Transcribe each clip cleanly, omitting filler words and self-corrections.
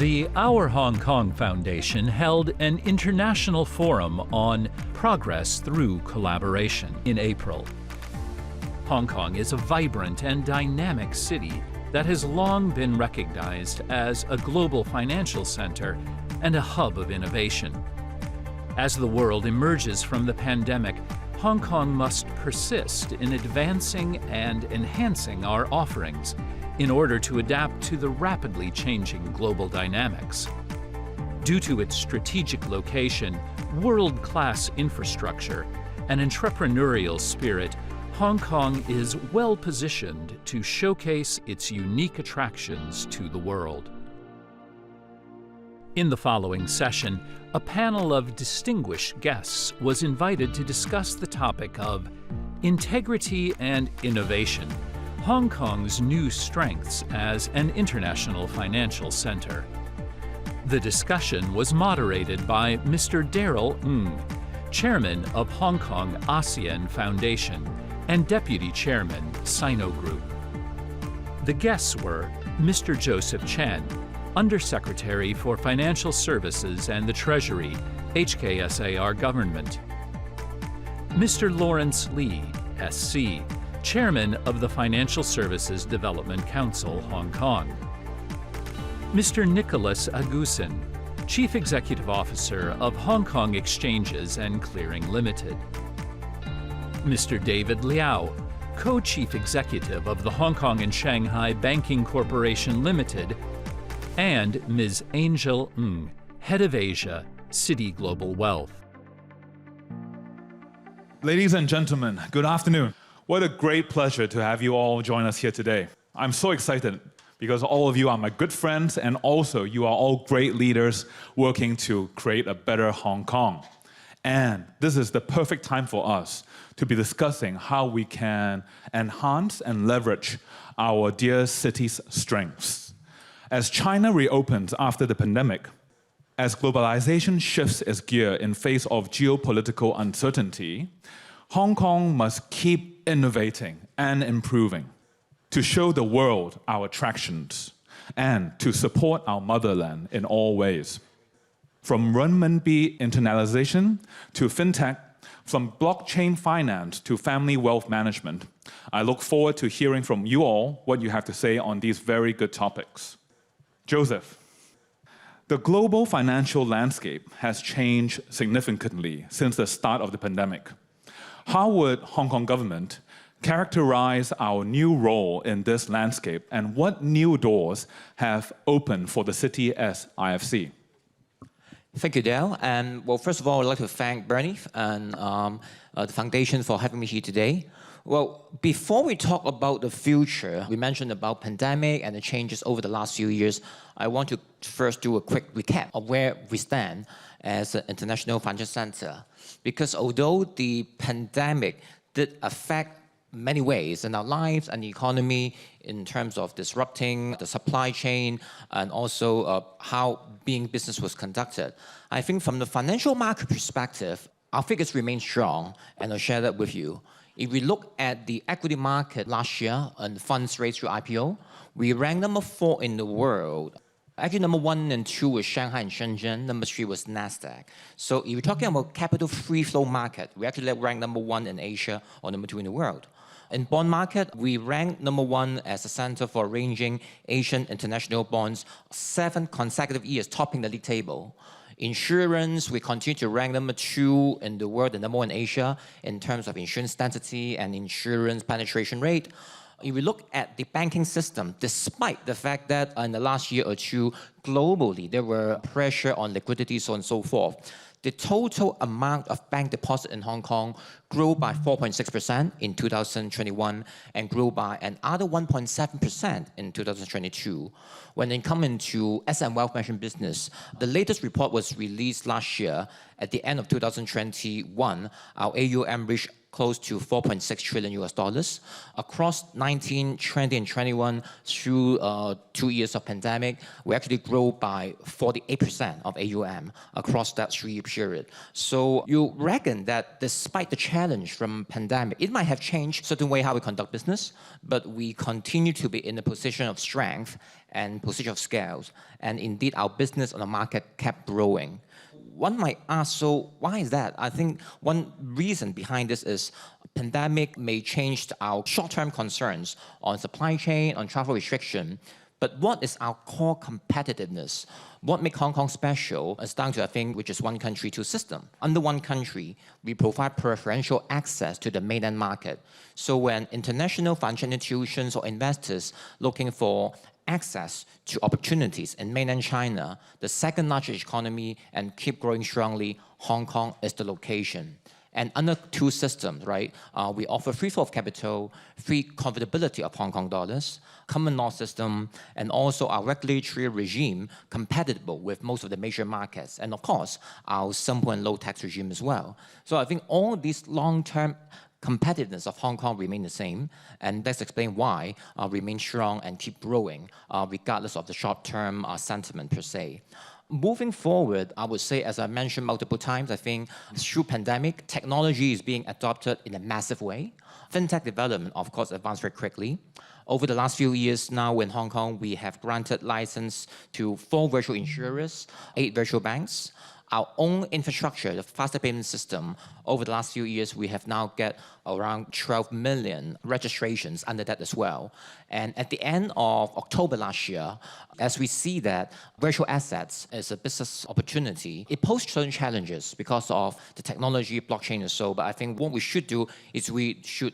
The Our Hong Kong Foundation held an international forum on progress through collaboration in April. Hong Kong is a vibrant and dynamic city that has long been recognized as a global financial center and a hub of innovation. As the world emerges from the pandemic, Hong Kong must persist in advancing and enhancing our offerings in order to adapt to the rapidly changing global dynamics. Due to its strategic location, world-class infrastructure, and entrepreneurial spirit, Hong Kong is well-positioned to showcase its unique attractions to the world. In the following session, a panel of distinguished guests was invited to discuss the topic of integrity and innovation, Hong Kong's new strengths as an international financial center. The discussion was moderated by Mr. Daryl, Chairman of Hong Kong-ASEAN Foundation and Deputy Chairman, Sino Group. The guests were Mr. Joseph Chan, Undersecretary for Financial Services and the Treasury, HKSAR Government; Mr. Laurence Lee, SC, Chairman of the Financial Services Development Council, Hong Kong; Mr. Nicolas Aguzin, Chief Executive Officer of Hong Kong Exchanges and Clearing Limited; Mr. David Liao, Co-Chief Executive of the Hong Kong and Shanghai Banking Corporation Limited; and Ms. Angel Ng, Head of Asia, Citi Global Wealth. Ladies and gentlemen, good afternoon. What a great pleasure to have you all join us here today. I'm so excited because all of you are my good friends, and also you are all great leaders working to create a better Hong Kong. And this is the perfect time for us to be discussing how we can enhance and leverage our dear city's strengths. As China reopens after the pandemic, as globalization shifts its gear in face of geopolitical uncertainty, Hong Kong must keep innovating and improving to show the world our attractions and to support our motherland in all ways. From renminbi internalization to fintech, from blockchain finance to family wealth management, I look forward to hearing from you all what you have to say on these very good topics. Joseph, the global financial landscape has changed significantly since the start of the pandemic. How would Hong Kong government characterize our new role in this landscape, and what new doors have opened for the city as IFC? Thank you, Daryl. And well, first of all, I'd like to thank Bernie and the foundation for having me here today. Well, before we talk about the future, we mentioned about pandemic and the changes over the last few years. I want to first do a quick recap of where we stand as an international financial center. Because although the pandemic did affect many ways in our lives and the economy in terms of disrupting the supply chain and also how being business was conducted, I think from the financial market perspective, our figures remain strong, and I'll share that with you. If we look at the equity market last year and funds raised through IPO, we ranked number 4 in the world. Actually, number 1 and 2 was Shanghai and Shenzhen. Number 3 was NASDAQ. So if you're talking about capital free flow market, we actually ranked number 1 in Asia or number 2 in the world. In bond market, we ranked number 1 as a center for arranging Asian international bonds 7 consecutive years, topping the league table. Insurance, we continue to rank number 2 in the world and number 1 in Asia in terms of insurance density and insurance penetration rate. If we look at the banking system, despite the fact that in the last year or two, globally, there were pressure on liquidity, so on and so forth, the total amount of bank deposit in Hong Kong grew by 4.6% in 2021 and grew by another 1.7% in 2022. When it comes into asset and wealth management business, the latest report was released last year. At the end of 2021, our AUM reached close to $4.6 trillion across 19, 20, and 21 through 2 years of pandemic. We actually grew by 48% of AUM across that 3-year period. So you reckon that despite the challenge from pandemic, it might have changed certain way how we conduct business, but we continue to be in a position of strength and position of scales. And indeed, our business on the market kept growing. One might ask, so why is that? I think one reason behind this is pandemic may change our short-term concerns on supply chain, on travel restriction, but what is our core competitiveness? What makes Hong Kong special is down to a thing which is one country, two system. Under one country, we provide preferential access to the mainland market. So when international financial institutions or investors looking for access to opportunities in mainland China, the second largest economy and keep growing strongly, Hong Kong is the location. And under two systems, right, we offer free flow of capital, free convertibility of Hong Kong dollars, common law system, and also our regulatory regime compatible with most of the major markets. And of course, our simple and low tax regime as well. So I think all these long-term competitiveness of Hong Kong remain the same, and that's explain why remain strong and keep growing, regardless of the short-term sentiment per se. Moving forward, I would say, as I mentioned multiple times, I think through pandemic, technology is being adopted in a massive way. FinTech development, of course, advanced very quickly. Over the last few years now in Hong Kong, we have granted license to 4 virtual insurers, 8 virtual banks. Our own infrastructure, the faster payment system, over the last few years, we have now get around 12 million registrations under that as well. And at the end of October last year, as we see that virtual assets is a business opportunity, it poses certain challenges because of the technology, blockchain and so, but I think what we should do is we should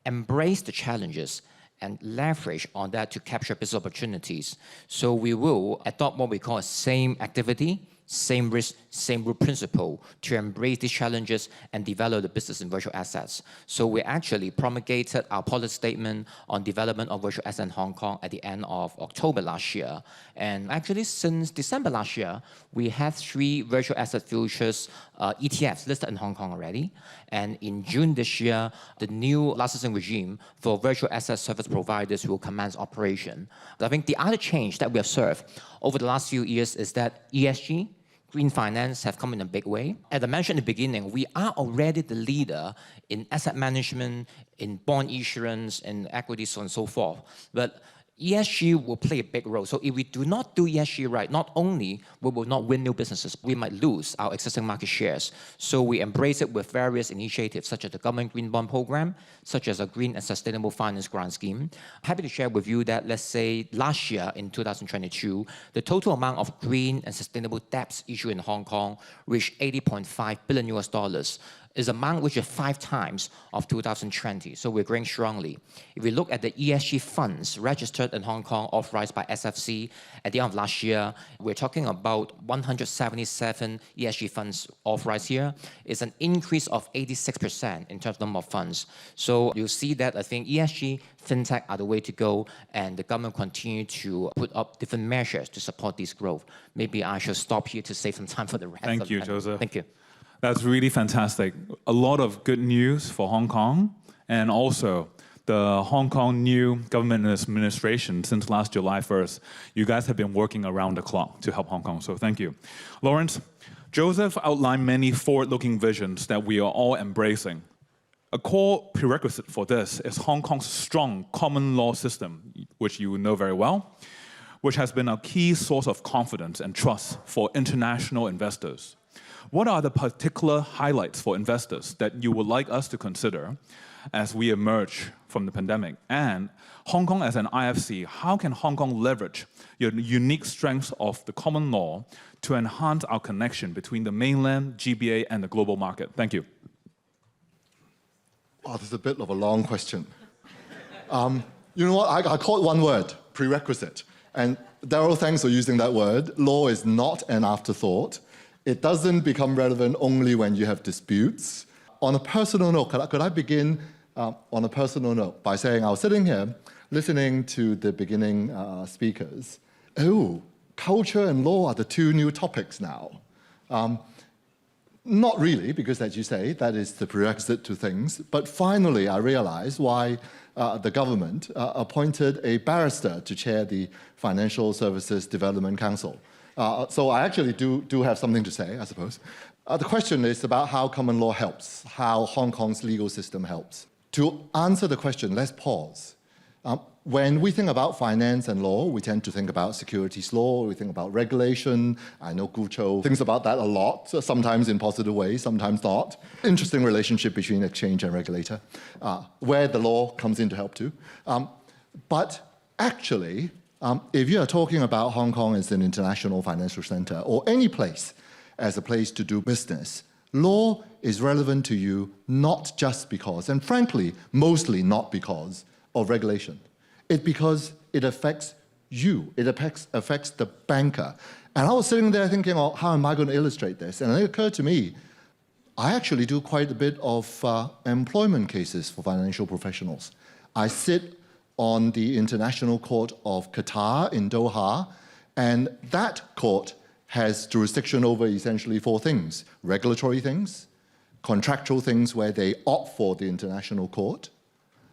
embrace the challenges and leverage on that to capture business opportunities. So we will adopt what we call a same activity, same risk, same rule principle to embrace these challenges and develop the business in virtual assets. So we actually promulgated our policy statement on development of virtual assets in Hong Kong at the end of October last year. And actually since December last year, we have 3 virtual asset futures ETFs listed in Hong Kong already. And in June this year, the new licensing regime for virtual asset service providers will commence operation. I think the other change that we observed over the last few years is that ESG, green finance, have come in a big way. As I mentioned in the beginning, we are already the leader in asset management, in bond issuance, in equities, so on and so forth. But ESG will play a big role. So if we do not do ESG right, not only we will not win new businesses, we might lose our existing market shares. So we embrace it with various initiatives, such as the government green bond program, such as a green and sustainable finance grant scheme. Happy to share with you that, let's say, last year in 2022, the total amount of green and sustainable debts issued in Hong Kong reached $80.5 billion US, is amount which is 5 times of 2020. So we're growing strongly. If we look at the ESG funds registered in Hong Kong, authorized by SFC at the end of last year, we're talking about 177 ESG funds authorized here. It's an increase of 86% in terms of number of funds. So you'll see that I think ESG, FinTech are the way to go, and the government continue to put up different measures to support this growth. Maybe I should stop here to save some time for the rest. Thank you, Joseph. Thank you. That's really fantastic. A lot of good news for Hong Kong, and also the Hong Kong new government administration since last July 1st. You guys have been working around the clock to help Hong Kong, so thank you. Laurence, Joseph outlined many forward-looking visions that we are all embracing. A core prerequisite for this is Hong Kong's strong common law system, which you know very well, which has been a key source of confidence and trust for international investors. What are the particular highlights for investors that you would like us to consider as we emerge from the pandemic? And Hong Kong as an IFC, how can Hong Kong leverage your unique strengths of the common law to enhance our connection between the mainland, GBA, and the global market? Thank you. Oh, this is a bit of a long question. You know what? I call it one word, prerequisite. And Daryl, thanks for using that word. Law is not an afterthought. It doesn't become relevant only when you have disputes. On a personal note, could I begin on a personal note by saying I was sitting here listening to the beginning speakers. Oh, culture and law are the 2 new topics now. Not really, because as you say, that is the prerequisite to things. But finally, I realized why the government appointed a barrister to chair the Financial Services Development Council. So I actually do have something to say, I suppose. The question is about how common law helps, how Hong Kong's legal system helps. To answer the question, let's pause. When we think about finance and law, we tend to think about securities law, we think about regulation. I know Gucho thinks about that a lot, so sometimes in positive ways, sometimes not. Interesting relationship between exchange and regulator, where the law comes in to help too. But actually, if you are talking about Hong Kong as an international financial center, or any place as a place to do business, law is relevant to you not just because, and frankly, mostly not because of regulation. It's because it affects you. It affects the banker. And I was sitting there thinking, oh, how am I going to illustrate this? And it occurred to me, I actually do quite a bit of employment cases for financial professionals. I sit on the International Court of Qatar in Doha, and that court has jurisdiction over essentially 4 things: regulatory things, contractual things where they opt for the international court,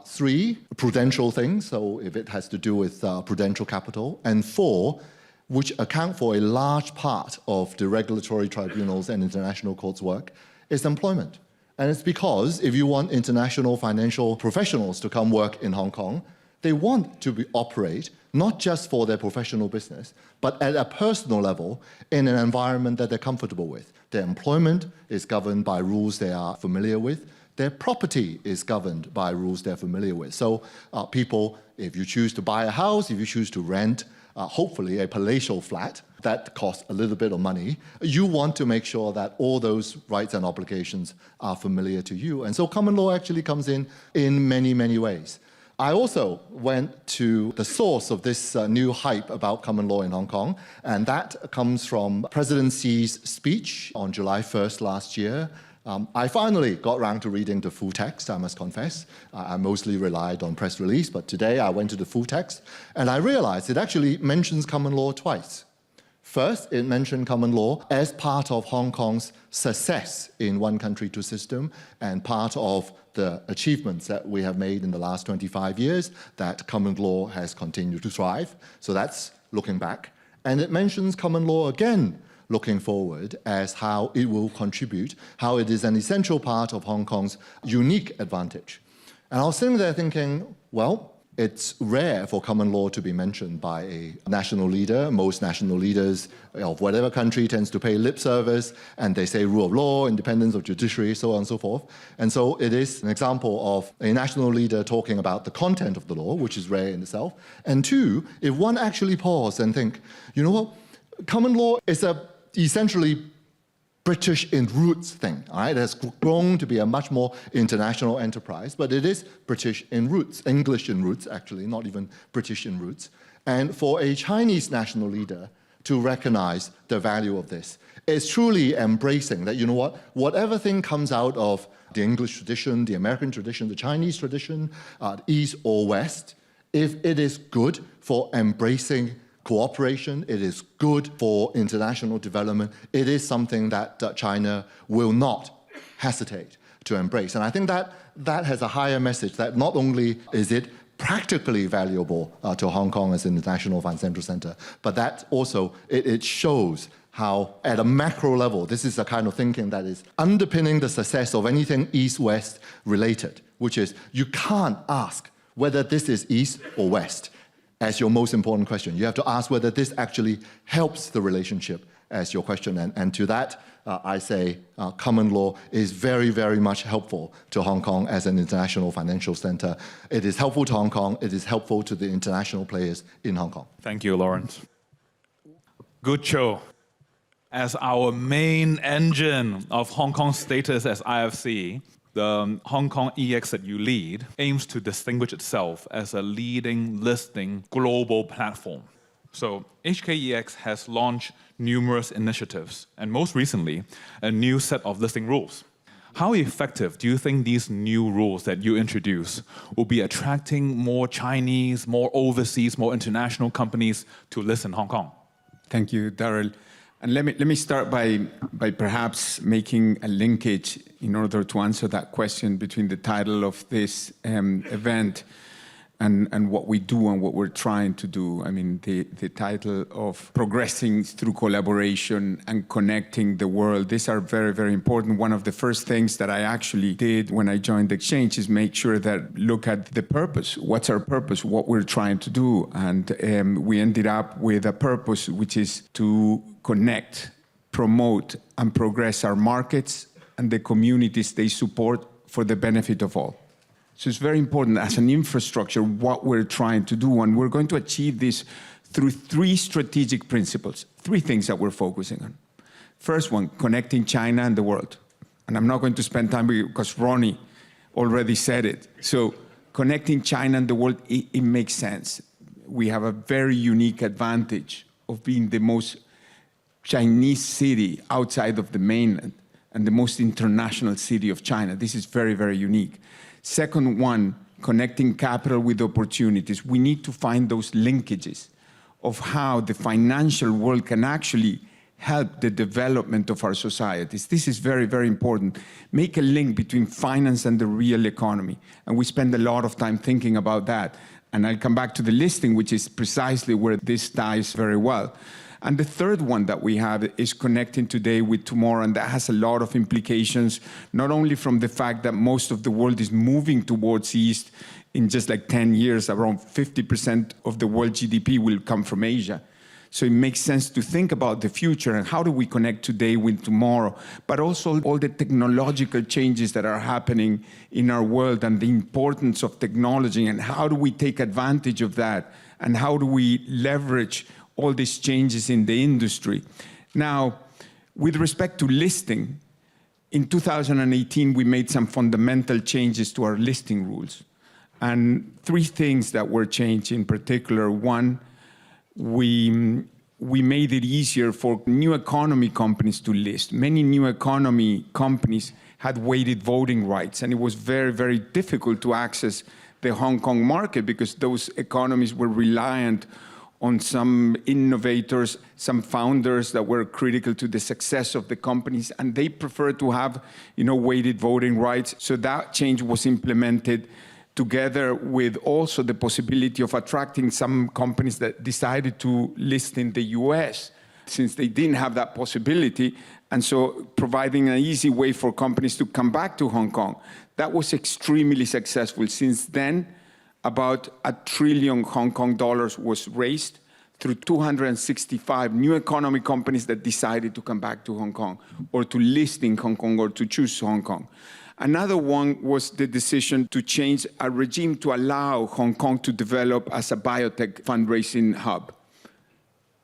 3, prudential things, so if it has to do with prudential capital, and 4, which account for a large part of the regulatory tribunals and international courts' work, is employment. And it's because if you want international financial professionals to come work in Hong Kong, they want to operate not just for their professional business, but at a personal level in an environment that they're comfortable with. Their employment is governed by rules they are familiar with. Their property is governed by rules they're familiar with. So people, if you choose to buy a house, if you choose to rent, hopefully a palatial flat that costs a little bit of money, you want to make sure that all those rights and obligations are familiar to you. And so common law actually comes in many, many ways. I also went to the source of this new hype about common law in Hong Kong, and that comes from President Xi's speech on July 1st last year. I finally got around to reading the full text, I must confess. I mostly relied on press release, but today I went to the full text, and I realized it actually mentions common law twice. First, it mentioned common law as part of Hong Kong's success in one country, two system, and part of the achievements that we have made in the last 25 years, that common law has continued to thrive. So that's looking back. And it mentions common law again, looking forward, as how it will contribute, how it is an essential part of Hong Kong's unique advantage. And I was sitting there thinking, well, it's rare for common law to be mentioned by a national leader. Most national leaders of whatever country tends to pay lip service, and they say rule of law, independence of judiciary, so on and so forth. And so it is an example of a national leader talking about the content of the law, which is rare in itself. And 2, if one actually pause and think, you know what, common law is a essentially British in roots thing, all right? It has grown to be a much more international enterprise, but it is British in roots, English in roots, actually, not even British in roots. And for a Chinese national leader to recognize the value of this is truly embracing that, you know what, whatever thing comes out of the English tradition, the American tradition, the Chinese tradition, East or West, if it is good for embracing cooperation, it is good for international development, it is something that China will not hesitate to embrace. And I think that has a higher message, that not only is it practically valuable to Hong Kong as an international financial center, but that also it shows how at a macro level, this is the kind of thinking that is underpinning the success of anything East-West related, which is you can't ask whether this is East or West as your most important question. You have to ask whether this actually helps the relationship as your question. And to that, I say common law is very, very much helpful to Hong Kong as an international financial center. It is helpful to Hong Kong. It is helpful to the international players in Hong Kong. Thank you, Laurence. Good show. As our main engine of Hong Kong's status as IFC, the Hong Kong EX that you lead aims to distinguish itself as a leading listing global platform. So HKEX has launched numerous initiatives, and most recently, a new set of listing rules. How effective do you think these new rules that you introduce will be attracting more Chinese, more overseas, more international companies to list in Hong Kong? Thank you, Daryl. And let me start by perhaps making a linkage in order to answer that question between the title of this event and what we do and what we're trying to do. I mean, the title of progressing through collaboration and connecting the world, these are very, very important. One of the first things that I actually did when I joined the exchange is make sure that look at the purpose. What's our purpose? What we're trying to do? And we ended up with a purpose, which is to connect, promote, and progress our markets and the communities they support for the benefit of all. So it's very important as an infrastructure what we're trying to do, and we're going to achieve this through three strategic principles, three things that we're focusing on. First one, connecting China and the world. And I'm not going to spend time because Ronnie already said it. So connecting China and the world, it makes sense. We have a very unique advantage of being the most Chinese city outside of the mainland and the most international city of China. This is very, very unique. Second one, connecting capital with opportunities. We need to find those linkages of how the financial world can actually help the development of our societies. This is very, very important. Make a link between finance and the real economy. And we spend a lot of time thinking about that. And I'll come back to the listing, which is precisely where this ties very well. And the third one that we have is connecting today with tomorrow, and that has a lot of implications, not only from the fact that most of the world is moving towards East. In just like 10 years, around 50% of the world GDP will come from Asia. So it makes sense to think about the future and how do we connect today with tomorrow, but also all the technological changes that are happening in our world and the importance of technology, and how do we take advantage of that, and how do we leverage all these changes in the industry. Now, with respect to listing, in 2018, we made some fundamental changes to our listing rules. And three things that were changed in particular. One, we made it easier for new economy companies to list. Many new economy companies had weighted voting rights, and it was very, very difficult to access the Hong Kong market because those economies were reliant on some innovators, some founders that were critical to the success of the companies, and they preferred to have, weighted voting rights. So that change was implemented together with also the possibility of attracting some companies that decided to list in the US, since they didn't have that possibility, and so providing an easy way for companies to come back to Hong Kong. That was extremely successful. Since then, about $1 trillion Hong Kong dollars was raised through 265 new economy companies that decided to come back to Hong Kong or to list in Hong Kong or to choose Hong Kong. Another one was the decision to change a regime to allow Hong Kong to develop as a biotech fundraising hub.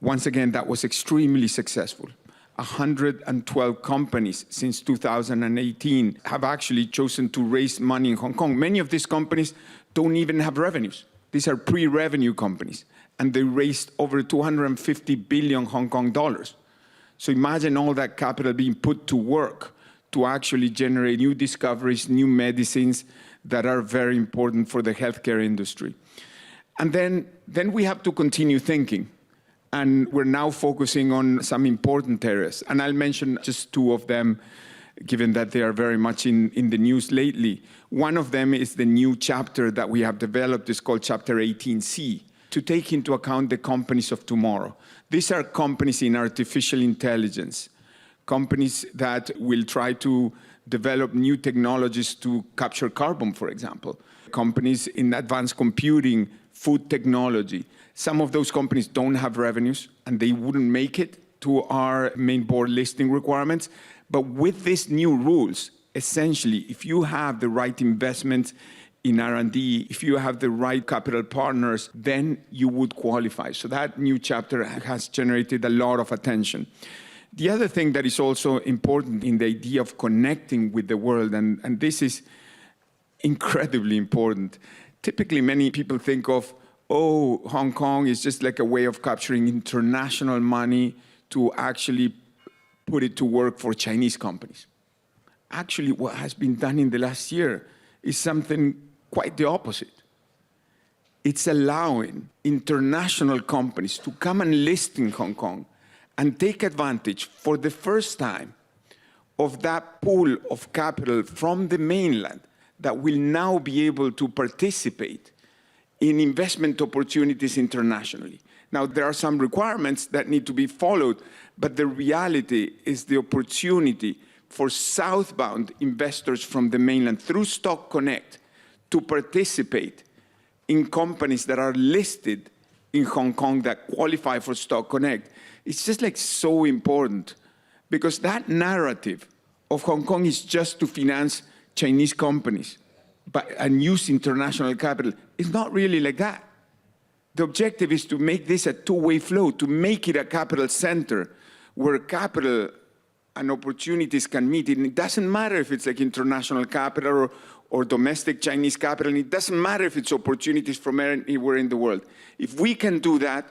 Once again, that was extremely successful. 112 companies since 2018 have actually chosen to raise money in Hong Kong. Many of these companies don't even have revenues. These are pre-revenue companies, and they raised over 250 billion Hong Kong dollars. So imagine all that capital being put to work to actually generate new discoveries, new medicines that are very important for the healthcare industry. And then we have to continue thinking. And we're now focusing on some important areas. And I'll mention just two of them, given that they are very much in the news lately. One of them is the new chapter that we have developed. It's called Chapter 18C, to take into account the companies of tomorrow. These are companies in artificial intelligence, companies that will try to develop new technologies to capture carbon, for example, companies in advanced computing, food technology. Some of those companies don't have revenues, and they wouldn't make it to our main board listing requirements. But with these new rules, essentially, if you have the right investment in R&D, if you have the right capital partners, then you would qualify. So that new chapter has generated a lot of attention. The other thing that is also important in the idea of connecting with the world, and this is incredibly important. Typically, many people think of, Hong Kong is just like a way of capturing international money to actually put it to work for Chinese companies. Actually, what has been done in the last year is something quite the opposite. It's allowing international companies to come and list in Hong Kong and take advantage for the first time of that pool of capital from the mainland that will now be able to participate in investment opportunities internationally. Now, there are some requirements that need to be followed, but the reality is the opportunity for southbound investors from the mainland through Stock Connect to participate in companies that are listed in Hong Kong that qualify for Stock Connect. It's just like so important, because that narrative of Hong Kong is just to finance Chinese companies and use international capital. It's not really like that. The objective is to make this a two-way flow, to make it a capital center where capital and opportunities can meet. And it doesn't matter if it's like international capital or domestic Chinese capital, and it doesn't matter if it's opportunities from anywhere in the world. If we can do that,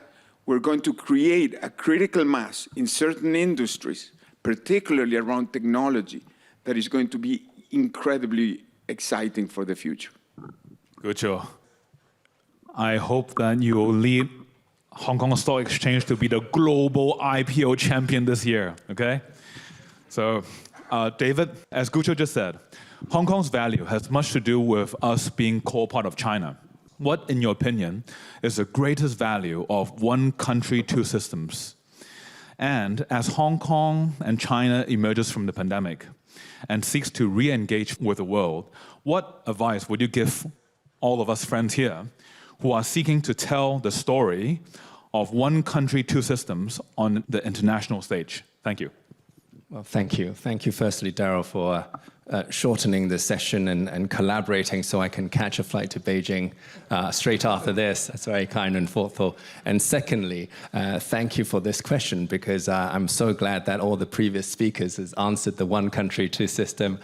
we're going to create a critical mass in certain industries, particularly around technology, that is going to be incredibly exciting for the future. Good job. I hope that you will lead Hong Kong Stock Exchange to be the global IPO champion this year, okay? So, David, as Gucho just said, Hong Kong's value has much to do with us being core part of China. What, in your opinion, is the greatest value of one country, two systems? And as Hong Kong and China emerges from the pandemic and seeks to re-engage with the world, what advice would you give all of us friends here who are seeking to tell the story of one country, two systems on the international stage? Thank you. Well, thank you. Thank you, firstly, Daryl, for shortening the session and collaborating so I can catch a flight to Beijing straight after this. That's very kind and thoughtful. And secondly, thank you for this question, because I'm so glad that all the previous speakers has answered the one country, two system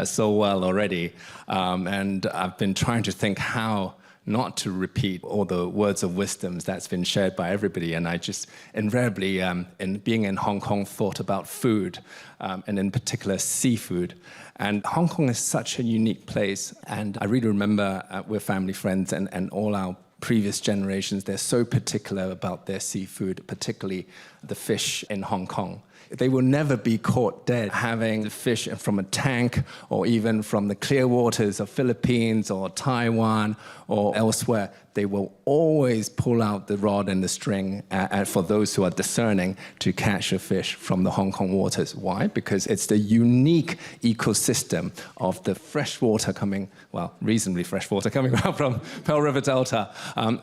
so well already. And I've been trying to think how not to repeat all the words of wisdoms that's been shared by everybody. And I just invariably, in being in Hong Kong, thought about food, and in particular seafood. And Hong Kong is such a unique place. And I really remember we're family friends, and all our previous generations, they're so particular about their seafood, particularly the fish in Hong Kong. They will never be caught dead having the fish from a tank, or even from the clear waters of Philippines or Taiwan or elsewhere. They will always pull out the rod and the string for those who are discerning to catch a fish from the Hong Kong waters. Why? Because it's the unique ecosystem of the fresh water coming, well, reasonably fresh water coming out from Pearl River Delta,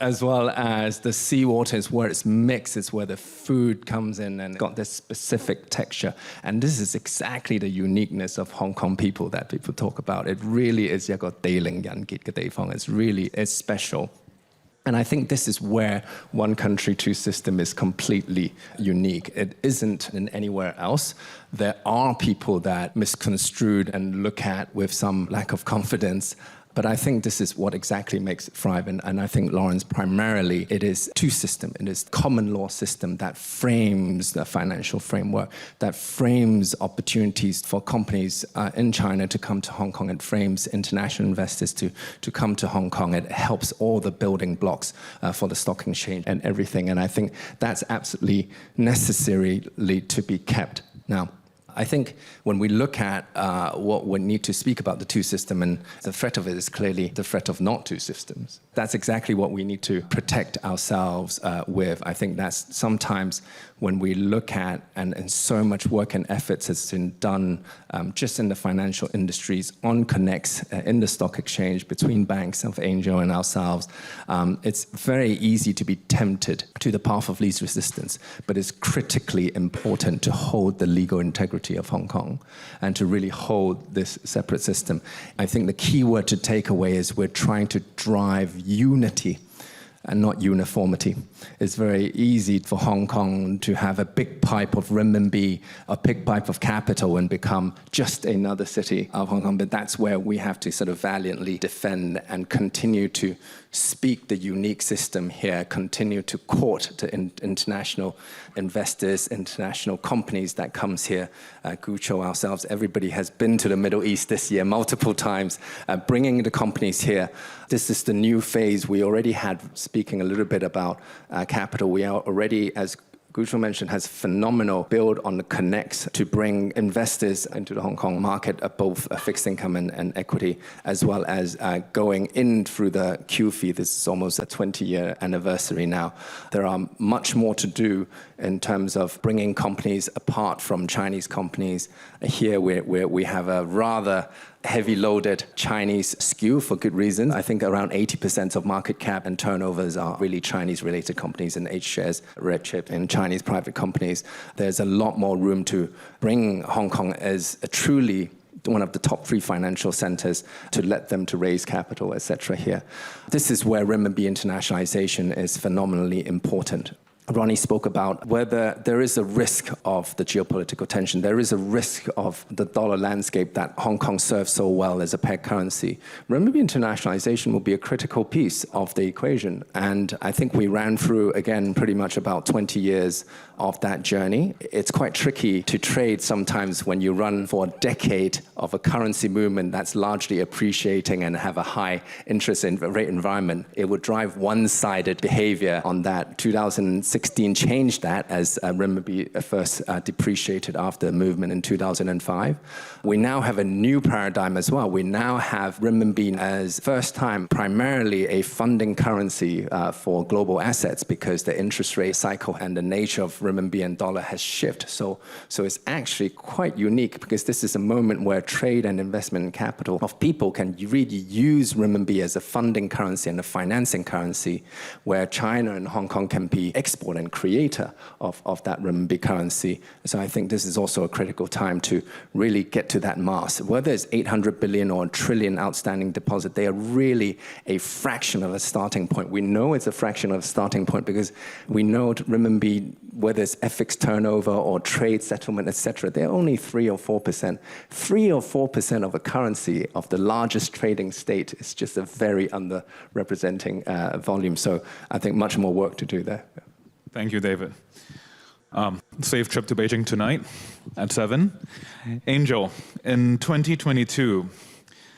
as well as the sea waters where it's mixed. It's where the food comes in and got this specific texture. And this is exactly the uniqueness of Hong Kong people that people talk about. It really is, it's special. And I think this is where one country, two system is completely unique. It isn't in anywhere else. There are people that misconstrued and look at with some lack of confidence. But I think this is what exactly makes it thrive. And I think, Laurence, primarily it is two system. It is common law system that frames the financial framework, that frames opportunities for companies in China to come to Hong Kong. It frames international investors to come to Hong Kong. It helps all the building blocks for the stock exchange and everything. And I think that's absolutely necessary to be kept. Now, I think when we look at what we need to speak about the two system, and the threat of it is clearly the threat of not two systems. That's exactly what we need to protect ourselves with. I think that's sometimes when we look at, and so much work and efforts has been done just in the financial industries on connects in the stock exchange between banks of Angel and ourselves, it's very easy to be tempted to the path of least resistance, but it's critically important to hold the legal integrity of Hong Kong and to really hold this separate system. I think the key word to take away is we're trying to drive unity and not uniformity. It's very easy for Hong Kong to have a big pipe of renminbi, a big pipe of capital, and become just another city of Hong Kong. But that's where we have to sort of valiantly defend and continue to speak the unique system here, continue to court the international investors, international companies that comes here. Gucho, ourselves, everybody has been to the Middle East this year multiple times, bringing the companies here. This is the new phase. We already had, speaking a little bit about capital, we are already, as Aguzin mentioned, has phenomenal build on the connects to bring investors into the Hong Kong market, both fixed income and equity, as well as going in through the Q fee. This is almost a 20-year anniversary now. There are much more to do in terms of bringing companies apart from Chinese companies. Here we have a rather heavy-loaded Chinese skew for good reason. I think around 80% of market cap and turnovers are really Chinese-related companies, and H-shares, red chip in Chinese private companies. There's a lot more room to bring Hong Kong as a truly one of the top 3 financial centers, to let them to raise capital, etc. here. This is where renminbi internationalization is phenomenally important. Ronnie spoke about whether there is a risk of the geopolitical tension. There is a risk of the dollar landscape that Hong Kong serves so well as a peg currency. Renminbi internationalization will be a critical piece of the equation. And I think we ran through, again, pretty much about 20 years of that journey. It's quite tricky to trade sometimes when you run for a decade of a currency movement that's largely appreciating and have a high interest rate environment. It would drive one-sided behavior on that. 2016 changed that as renminbi first depreciated after the movement in 2005. We now have a new paradigm as well. We now have renminbi as first time primarily a funding currency for global assets, because the interest rate cycle and the nature of renminbi and dollar has shifted. So it's actually quite unique, because this is a moment where trade and investment and capital of people can really use renminbi as a funding currency and a financing currency, where China and Hong Kong can be exporter and creator of that renminbi currency. So I think this is also a critical time to really get to that mass. Whether it's 800 billion or a trillion outstanding deposit, they are really a fraction of a starting point. We know it's a fraction of a starting point because we know renminbi, whether it's FX turnover or trade settlement, etc., they're only 3 or 4%. 3 or 4% of a currency of the largest trading state is just a very underrepresenting volume. So I think much more work to do there. Thank you, David. Safe trip to Beijing tonight at 7. Angel, in 2022,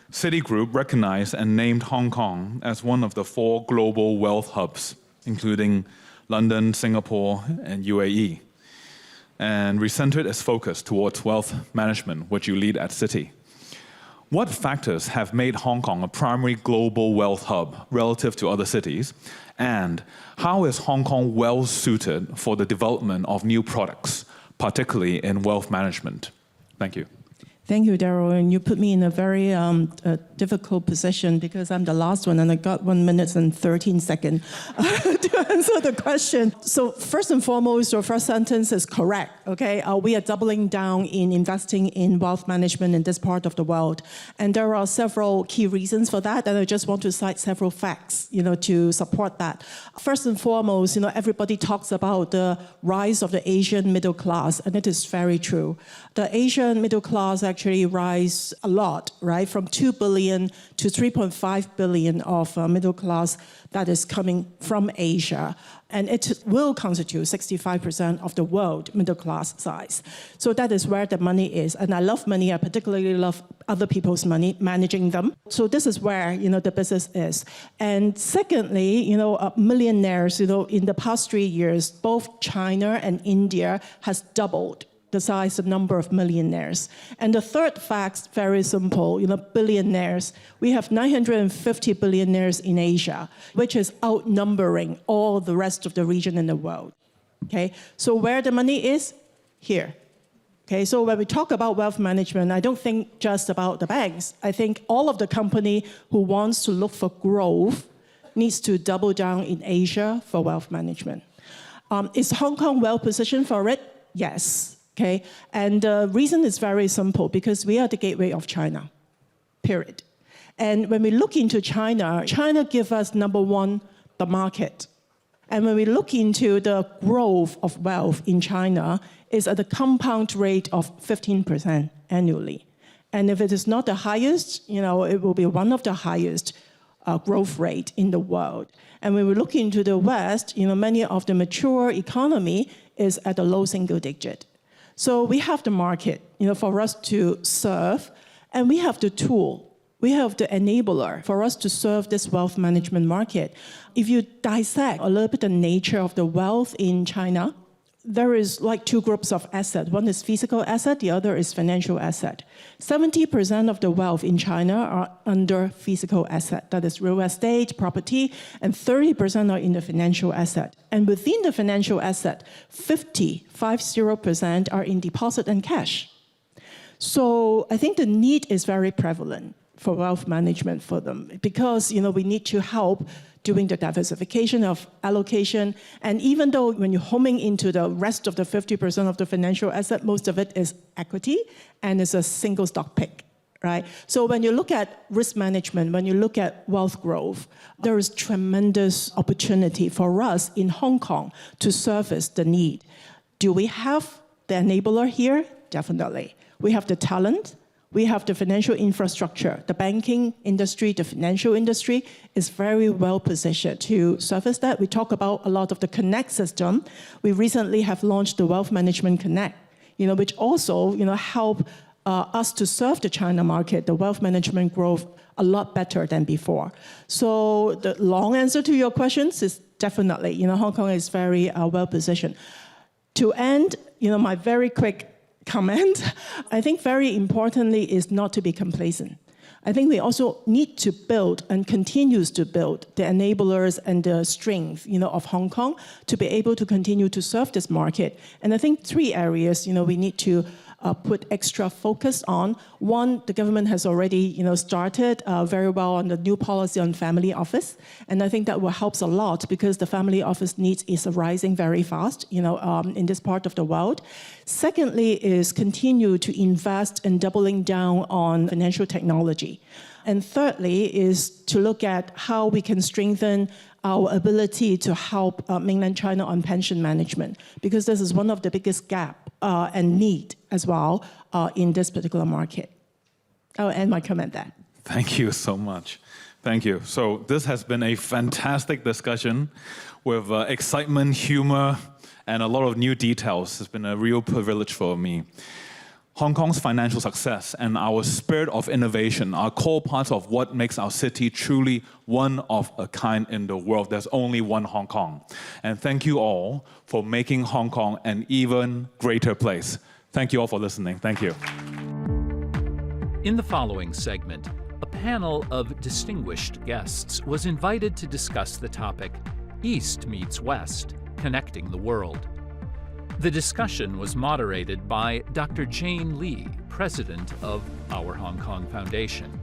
Citigroup recognized and named Hong Kong as one of the 4 global wealth hubs, including London, Singapore, and UAE, and recentered its focus towards wealth management, which you lead at Citi. What factors have made Hong Kong a primary global wealth hub relative to other cities? And how is Hong Kong well suited for the development of new products, particularly in wealth management? Thank you. Thank you, Daryl. And you put me in a very difficult position, because I'm the last one and I got 1 minute and 13 seconds to answer the question. So first and foremost, your first sentence is correct, okay? We are doubling down in investing in wealth management in this part of the world. And there are several key reasons for that, and I just want to cite several facts, to support that. First and foremost, everybody talks about the rise of the Asian middle class, and it is very true. The Asian middle class actually rise a lot, right? From 2 billion to 3.5 billion of middle class that is coming from Asia. And it will constitute 65% of the world middle class size. So that is where the money is. And I love money. I particularly love other people's money, managing them. So this is where, the business is. And secondly, millionaires, in the past 3 years, both China and India has doubled the size of number of millionaires. And the third fact, very simple, billionaires. We have 950 billionaires in Asia, which is outnumbering all the rest of the region in the world. Okay, so where the money is? Here. Okay, so when we talk about wealth management, I don't think just about the banks. I think all of the company who wants to look for growth needs to double down in Asia for wealth management. Is Hong Kong well positioned for it? Yes. Okay, and the reason is very simple, because we are the gateway of China, period. And when we look into China, China gives us, number one, the market. And when we look into the growth of wealth in China, it's at a compound rate of 15% annually. And if it is not the highest, it will be one of the highest growth rate in the world. And when we look into the West, many of the mature economy is at a low single digit. So we have the market, for us to serve, and we have the tool, we have the enabler for us to serve this wealth management market. If you dissect a little bit the nature of the wealth in China, there is like two groups of asset. One is physical asset, the other is financial asset. 70% of the wealth in China are under physical asset, that is real estate, property, and 30% are in the financial asset. And within the financial asset, 50% are in deposit and cash. So I think the need is very prevalent for wealth management for them because we need to help doing the diversification of allocation. And even though when you're homing into the rest of the 50% of the financial asset, most of it is equity and it's a single stock pick, right? So when you look at risk management, when you look at wealth growth, there is tremendous opportunity for us in Hong Kong to service the need. Do we have the enabler here? Definitely. We have the talent. We have the financial infrastructure. The banking industry, the financial industry is very well positioned to service that. We talk about a lot of the Connect system. We recently have launched the Wealth Management Connect, which also help us to serve the China market, the wealth management growth a lot better than before. So the long answer to your questions is definitely, Hong Kong is very well positioned. To end, my very quick comment, I think very importantly is not to be complacent. I think we also need to build and continues to build the enablers and the strength, of Hong Kong to be able to continue to serve this market. And I think three areas, we need to put extra focus on. One, the government has already, started very well on the new policy on family office, and I think that will help a lot because the family office needs is rising very fast, in this part of the world. Secondly, is continue to invest in doubling down on financial technology. And thirdly is to look at how we can strengthen our ability to help mainland China on pension management, because this is one of the biggest gap and need as well in this particular market. I'll end my comment there. Thank you so much. Thank you. So this has been a fantastic discussion with excitement, humor, and a lot of new details. It's been a real privilege for me. Hong Kong's financial success and our spirit of innovation are core parts of what makes our city truly one of a kind in the world. There's only one Hong Kong. And thank you all for making Hong Kong an even greater place. Thank you all for listening. Thank you. In the following segment, a panel of distinguished guests was invited to discuss the topic, East meets West, Connecting the World. The discussion was moderated by Dr. Jane Lee, president of Our Hong Kong Foundation.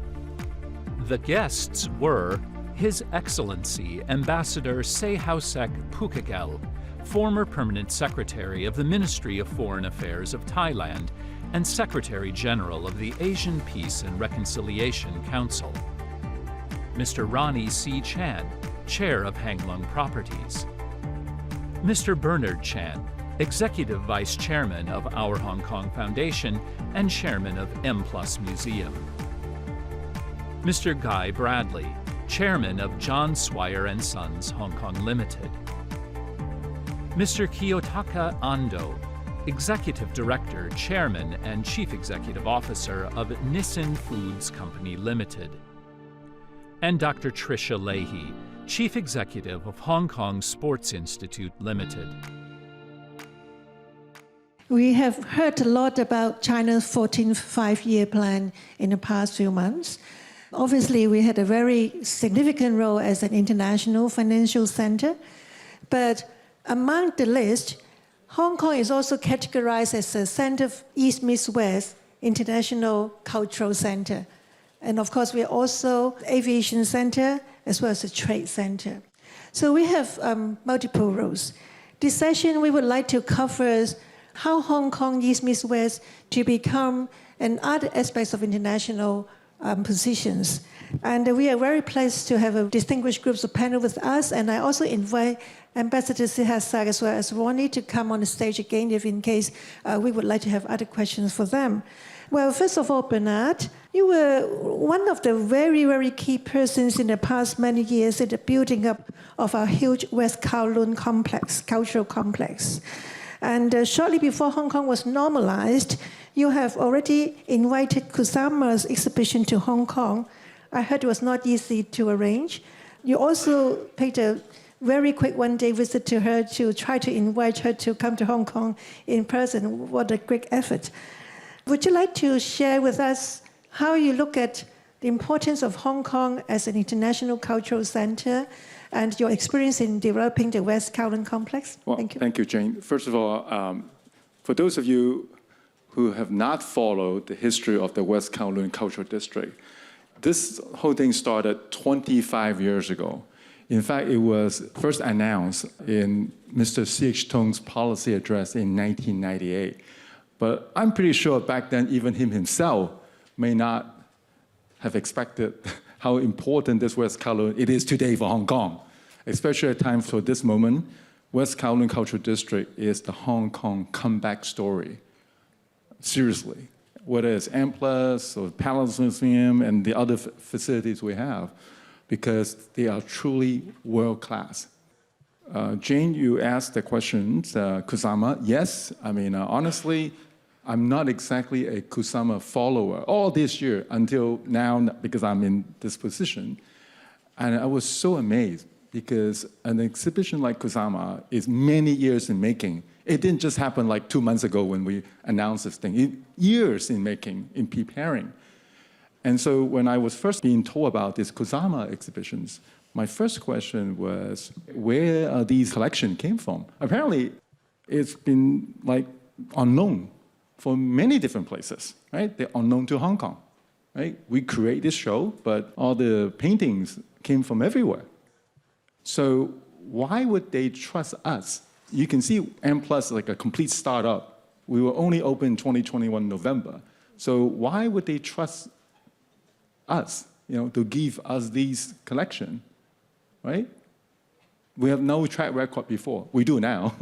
The guests were His Excellency Ambassador Se Haosek Pukagel, former permanent secretary of the Ministry of Foreign Affairs of Thailand and Secretary General of the Asian Peace and Reconciliation Council. Mr. Ronnie C. Chan, chair of Hang Lung Properties. Mr. Bernard Chan, Executive Vice Chairman of Our Hong Kong Foundation and Chairman of M+ Museum. Mr. Guy Bradley, Chairman of John Swire & Sons Hong Kong Limited. Mr. Kiyotaka Ando, Executive Director, Chairman and Chief Executive Officer of Nissin Foods Company Limited. And Dr. Tricia Leahy, Chief Executive of Hong Kong Sports Institute Limited. We have heard a lot about China's 14th five-year plan in the past few months. Obviously, we had a very significant role as an international financial center, but among the list, Hong Kong is also categorized as a center of East meets West international cultural center. And of course, we are also aviation center as well as a trade center. So we have multiple roles. This session, we would like to cover how Hong Kong East meets West to become and other aspects of international positions. And we are very pleased to have a distinguished group of panel with us. And I also invite Ambassador Se Haosek as well as Ronnie to come on the stage again if in case we would like to have other questions for them. Well, first of all, Bernard, you were one of the very, very key persons in the past many years in the building up of our huge West Kowloon complex, cultural complex. And shortly before Hong Kong was normalized, you have already invited Kusama's exhibition to Hong Kong. I heard it was not easy to arrange. You also played a very quick one-day visit to her to try to invite her to come to Hong Kong in person. What a great effort. Would you like to share with us how you look at the importance of Hong Kong as an international cultural center and your experience in developing the West Kowloon complex? Well, thank you, Jane. First of all, for those of you who have not followed the history of the West Kowloon Cultural District, this whole thing started 25 years ago. In fact, it was first announced in Mr. C.H. Tung's policy address in 1998. But I'm pretty sure back then, even him himself may not have expected how important this West Kowloon it is today for Hong Kong. Especially at times for this moment, West Kowloon Cultural District is the Hong Kong comeback story. Seriously. Whether it's M+ or Palace Museum and the other facilities we have, because they are truly world-class. Jane, you asked the questions, Kusama. Yes, I mean, honestly, I'm not exactly a Kusama follower all this year until now because I'm in this position. And I was so amazed because an exhibition like Kusama is many years in making. It didn't just happen like 2 months ago when we announced this thing. Years in making, in preparing. And so when I was first being told about these Kusama exhibitions, my first question was, where these collections came from? Apparently, it's been like unknown for many different places, right? They're unknown to Hong Kong, right? We create this show, but all the paintings came from everywhere. So why would they trust us? You can see M+ is like a complete startup. We were only open in 2021 November. So why would they trust us, to give us these collection, right? We have no track record before. We do now.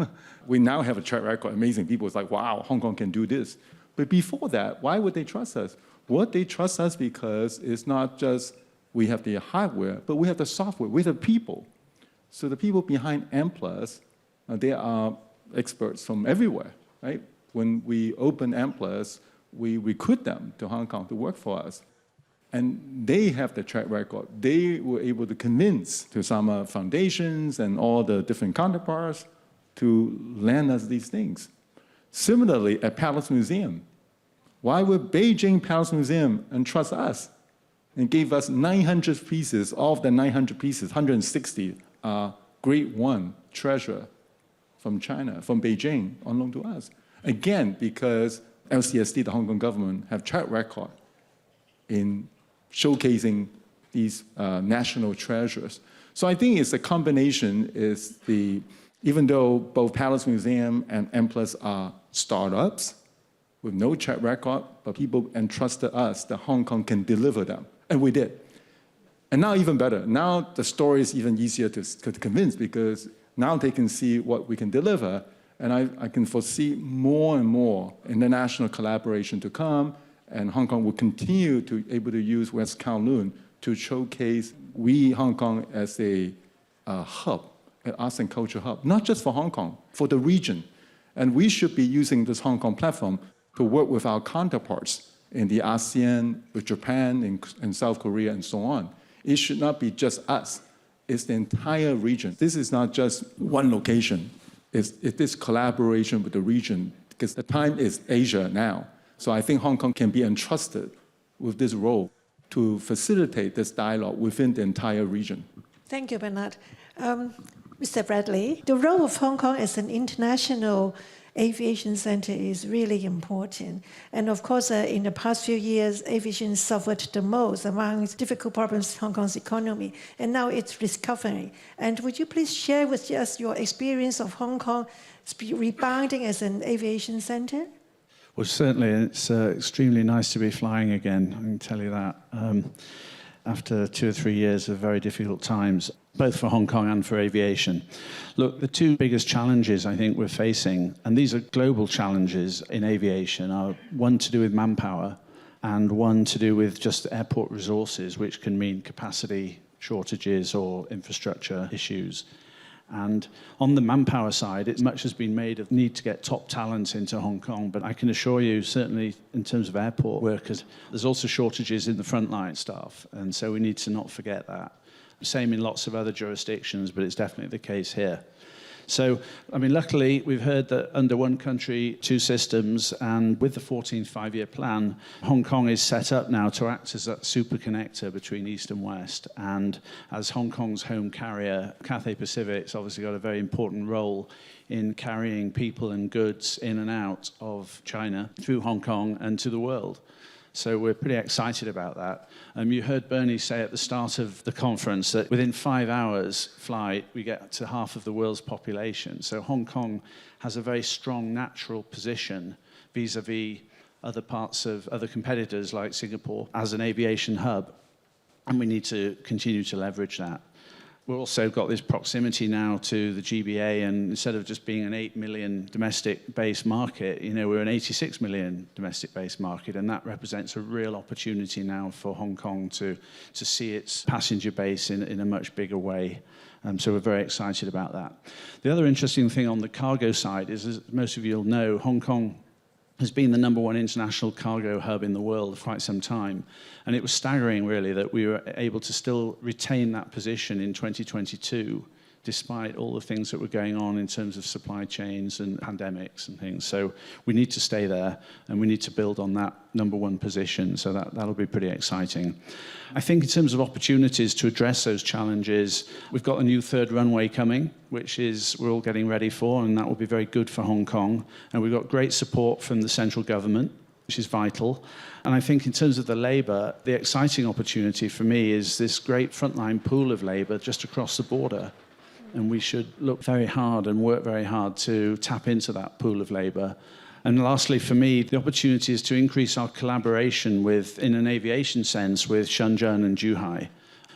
We now have a track record. Amazing. People, it's like, wow, Hong Kong can do this. But before that, why would they trust us? Would they trust us because it's not just we have the hardware, but we have the software, we have the people. So the people behind M+, they are experts from everywhere, right? When we open M+, we recruit them to Hong Kong to work for us. And they have the track record. They were able to convince to some foundations and all the different counterparts to lend us these things. Similarly, at Palace Museum, why would Beijing Palace Museum entrust us and gave us 900 pieces? Of the 900 pieces, 160 are Grade 1 treasure from China, from Beijing, on loan to us. Again, because LCSD, the Hong Kong government, have track record in showcasing these national treasures. So I think it's a combination, even though both Palace Museum and M+ are startups with no track record, but people entrusted us that Hong Kong can deliver them, and we did. And now even better, now the story is even easier to convince because now they can see what we can deliver, and I can foresee more and more international collaboration to come, and Hong Kong will continue to able to use West Kowloon to showcase Hong Kong as a hub, an arts and culture hub, not just for Hong Kong, for the region. And we should be using this Hong Kong platform to work with our counterparts in the ASEAN, with Japan, and South Korea, and so on. It should not be just us. It's the entire region. This is not just one location. It's this collaboration with the region, because the time is Asia now. So I think Hong Kong can be entrusted with this role to facilitate this dialogue within the entire region. Thank you, Bernard. Mr. Bradley, the role of Hong Kong as an international aviation center is really important. And of course, in the past few years, aviation suffered the most among difficult problems in Hong Kong's economy. And now it's recovering. And would you please share with us your experience of Hong Kong rebounding as an aviation center? Well, certainly, it's extremely nice to be flying again, I can tell you that. After 2 or 3 years of very difficult times, both for Hong Kong and for aviation. Look, the two biggest challenges I think we're facing, and these are global challenges in aviation, are one to do with manpower and one to do with just airport resources, which can mean capacity shortages or infrastructure issues. And on the manpower side, much has been made of need to get top talent into Hong Kong, but I can assure you, certainly in terms of airport workers, there's also shortages in the frontline staff, and so we need to not forget that. Same in lots of other jurisdictions, but it's definitely the case here. So, I mean, luckily, we've heard that under one country, two systems, and with the 14th five-year plan, Hong Kong is set up now to act as that super connector between East and West. And as Hong Kong's home carrier, Cathay Pacific's obviously got a very important role in carrying people and goods in and out of China through Hong Kong and to the world. So we're pretty excited about that. You heard Bernie say at the start of the conference that within 5 hours flight, we get to half of the world's population. So Hong Kong has a very strong natural position vis-a-vis other parts of other competitors like Singapore as an aviation hub. And we need to continue to leverage that. We've also got this proximity now to the GBA, and instead of just being an 8 million domestic-based market, you know, we're an 86 million domestic-based market, and that represents a real opportunity now for Hong Kong to see its passenger base in a much bigger way. So we're very excited about that. The other interesting thing on the cargo side is, as most of you will know, Hong Kong has been the #1 international cargo hub in the world for quite some time. And it was staggering, really, that we were able to still retain that position in 2022, despite all the things that were going on in terms of supply chains and pandemics and things. So we need to stay there, and we need to build on that #1 position. So that'll be pretty exciting. I think in terms of opportunities to address those challenges, we've got a new third runway coming, which is we're all getting ready for, and that will be very good for Hong Kong. And we've got great support from the central government, which is vital. And I think in terms of the labour, the exciting opportunity for me is this great frontline pool of labour just across the border. And we should look very hard and work very hard to tap into that pool of labour. And lastly, for me, the opportunity is to increase our collaboration with, in an aviation sense, with Shenzhen and Zhuhai.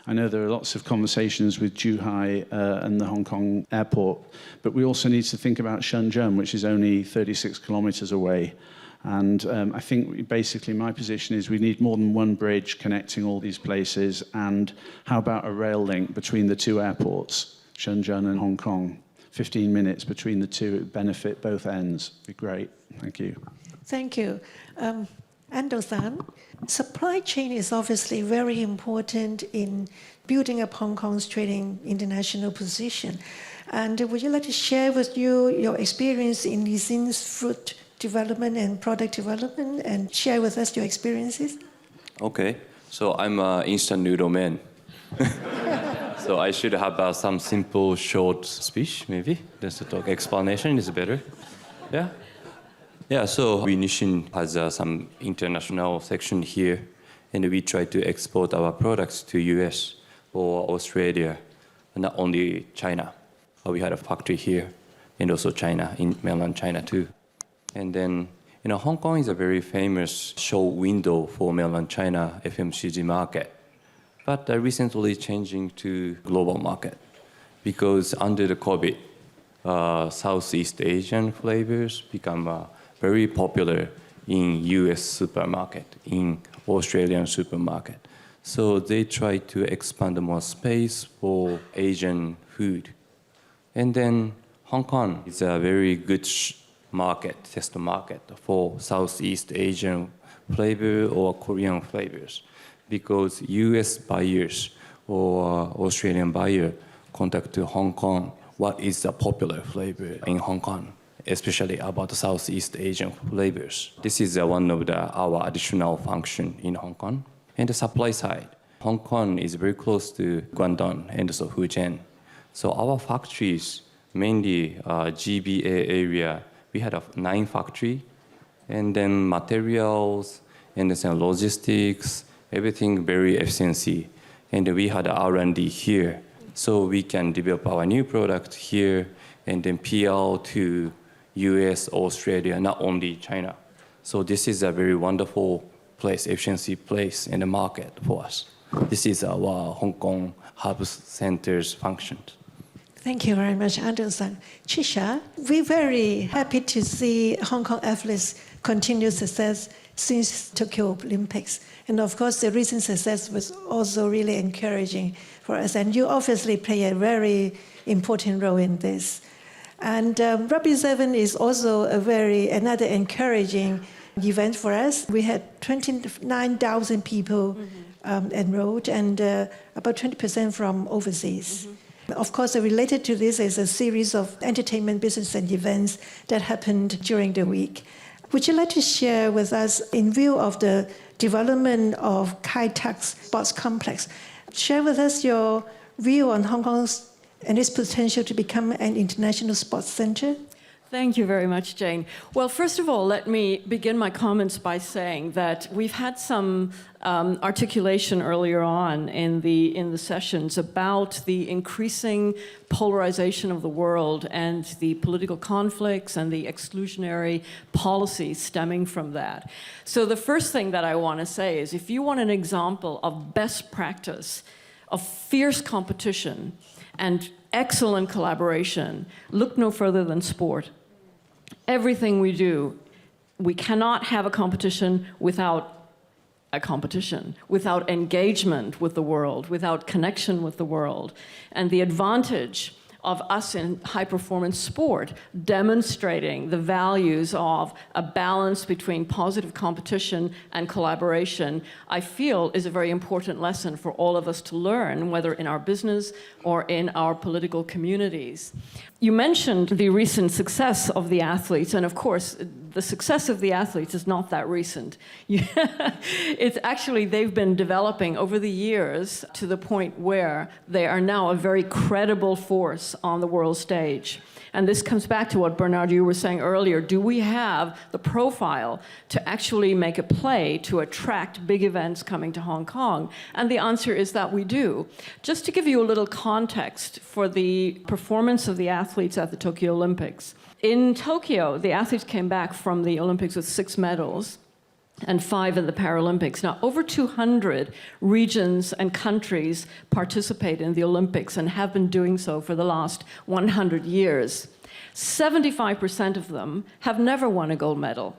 I know there are lots of conversations with Zhuhai and the Hong Kong airport, but we also need to think about Shenzhen, which is only 36 kilometres away. And I think basically my position is we need more than one bridge connecting all these places. And how about a rail link between the two airports, Shenzhen and Hong Kong? 15 minutes between the two, it would benefit both ends. It'd be great. Thank you. Thank you. Ando-san, supply chain is obviously very important in building up Hong Kong's trading international position. And would you like to share with you your experience in Lisin's fruit development and product development, and share with us your experiences? Okay, so I'm an instant noodle man. So I should have some simple, short speech, maybe. Just to talk explanation is better. Yeah? Yeah, so Nissin has some international section here, and we try to export our products to US or Australia, not only China. We had a factory here, and also China, in mainland China too. And then, you know, Hong Kong is a very famous show window for mainland China FMCG market. But recently changing to global market because under the COVID, Southeast Asian flavors become very popular in US supermarket, in Australian supermarket. So they try to expand more space for Asian food. And then Hong Kong is a very good market, test market for Southeast Asian flavor or Korean flavors. Because US buyers or Australian buyer contact to Hong Kong, what is the popular flavor in Hong Kong, especially about the Southeast Asian flavors. This is one of our additional function in Hong Kong. And the supply side, Hong Kong is very close to Guangdong and also Fujian. So our factories, mainly GBA area, we had 9 factories, and then materials, and then logistics, everything very efficiency. And we had R&D here, so we can develop our new product here, and then PL to US, Australia, not only China. So this is a very wonderful place, efficiency place in the market for us. This is our Hong Kong hub center's function. Thank you very much, Ando-san. Trisha, we're very happy to see Hong Kong athletes' continued success since Tokyo Olympics. And of course, the recent success was also really encouraging for us. And you obviously play a very important role in this. And Rugby 7 is also another encouraging event for us. We had 29,000 people enrolled, and about 20% from overseas. Of course, related to this is a series of entertainment, business, and events that happened during the week. Would you like to share with us, in view of the development of Kai Tak Sports Complex, share with us your view on Hong Kong's and its potential to become an international sports center? Thank you very much, Jane. Well, first of all, let me begin my comments by saying that we've had some articulation earlier on in the sessions about the increasing polarization of the world and the political conflicts and the exclusionary policies stemming from that. So the first thing that I want to say is, if you want an example of best practice, of fierce competition and excellent collaboration, look no further than sport. Everything we do, we cannot have a competition without engagement with the world, without connection with the world. And the advantage of us in high-performance sport demonstrating the values of a balance between positive competition and collaboration, I feel is a very important lesson for all of us to learn, whether in our business or in our political communities. You mentioned the recent success of the athletes, and of course, the success of the athletes is not that recent. It's actually, they've been developing over the years to the point where they are now a very credible force on the world stage. And this comes back to what, Bernard, you were saying earlier. Do we have the profile to actually make a play to attract big events coming to Hong Kong? And the answer is that we do. Just to give you a little context for the performance of the athletes at the Tokyo Olympics. In Tokyo, the athletes came back from the Olympics with 6 medals and 5 in the Paralympics. Now, over 200 regions and countries participate in the Olympics and have been doing so for the last 100 years. 75% of them have never won a gold medal.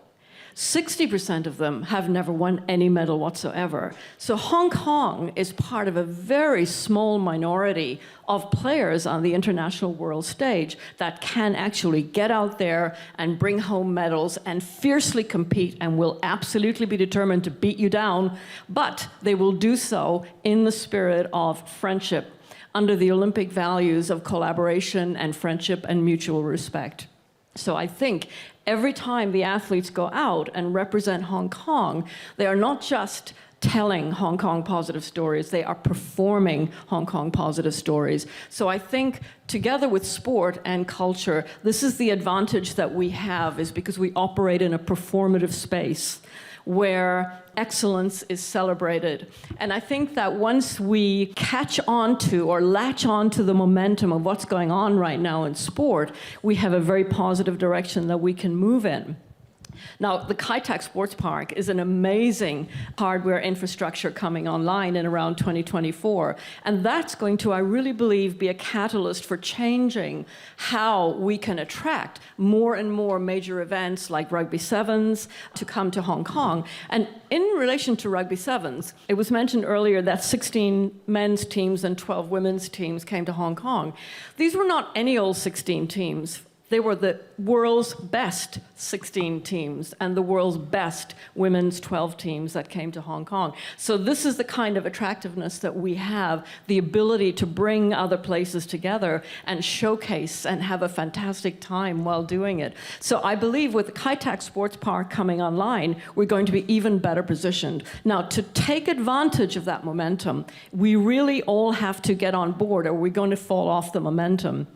60% of them have never won any medal whatsoever. So Hong Kong is part of a very small minority of players on the international world stage that can actually get out there and bring home medals and fiercely compete and will absolutely be determined to beat you down, but they will do so in the spirit of friendship, under the Olympic values of collaboration and friendship and mutual respect. So I think every time the athletes go out and represent Hong Kong, they are not just telling Hong Kong positive stories, they are performing Hong Kong positive stories. So I think together with sport and culture, this is the advantage that we have, is because we operate in a performative space where excellence is celebrated. And I think that once we catch on to or latch on to the momentum of what's going on right now in sport, we have a very positive direction that we can move in. Now, the Kai Tak Sports Park is an amazing hardware infrastructure coming online in around 2024. And that's going to, I really believe, be a catalyst for changing how we can attract more and more major events like Rugby Sevens to come to Hong Kong. And in relation to Rugby Sevens, it was mentioned earlier that 16 men's teams and 12 women's teams came to Hong Kong. These were not any old 16 teams. They were the world's best 16 teams and the world's best women's 12 teams that came to Hong Kong. So this is the kind of attractiveness that we have, the ability to bring other places together and showcase and have a fantastic time while doing it. So I believe with the Kai Tak Sports Park coming online, we're going to be even better positioned. Now, to take advantage of that momentum, we really all have to get on board, or we're going to fall off the momentum.